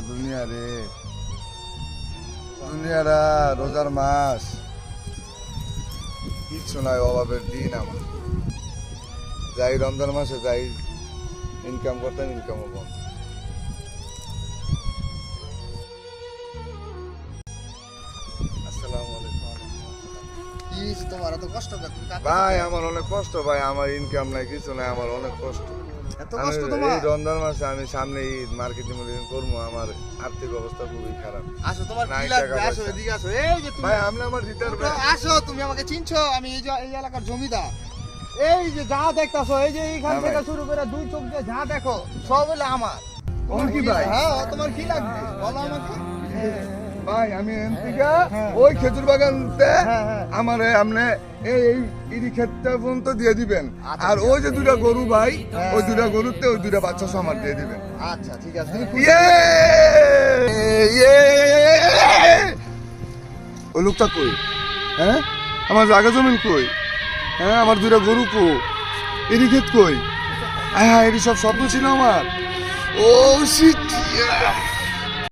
দুনিয়া রে, দুনিয়াটা রোজার মাস, কিচ্ছু নাই, অভাবের দিন আমার। যাই রমজান মাসে যাই ইনকাম করতাম, ইনকামও বন্ধ। আসসালামু আলাইকুম। কি তোমার এত কষ্ট ভাই আমার অনেক কষ্ট ভাই, আমার ইনকাম নাই, কিছু নাই, আমার অনেক কষ্ট। এত কষ্ট তোমার? এই রমজান মাসে আমি সামনে ঈদ মার্কেটিং করবো, আমার আর্থিক অবস্থা খুবই খারাপ। আসো, তোমার নাই কি লাগবে? টাকা আসো পয়সা। এদিকে আসো। এই যে তুমি ভাই আপনি আমার দিতার ভাই। আসো, তুমি আমাকে চিনছো? আমি এই এলাকার জমিদার। এই যে যা দেখতাছো, এই যে এইখান হ্যাঁ থেকে ভাই। শুরু করে দুই চোখ দিয়ে যা দেখো সব হলো আমার। তোমার কি ভাই? হ্যাঁ, তোমার কি লাগবে বলো আমাকে। ভাই আমি এমপিকা ওই খেজুর বাগানতে হ্যাঁ, হ্যাঁ। আমারে আপনি এই ইরি ক্ষেতটা পর্যন্ত দিয়ে দিবেন। আচ্ছা, আর ঠিক ওই যে দুটা গরু ভাই, হ্যাঁ। ওই দুটা গরুতে ওই দুটা বাচ্চা সহ আমার দিয়ে দিবেন। আচ্ছা ঠিক আছে, তুমি খুশি? ইয়ে ইয়ে ওই লোকটা কই? হ্যাঁ আমার জায়গা জমিন কই? হ্যাঁ আমার দুটা গরু কো? এরি ক্ষেত কই? হ্যাঁ এটি সব স্বপ্ন ছিল আমার। ও শিট।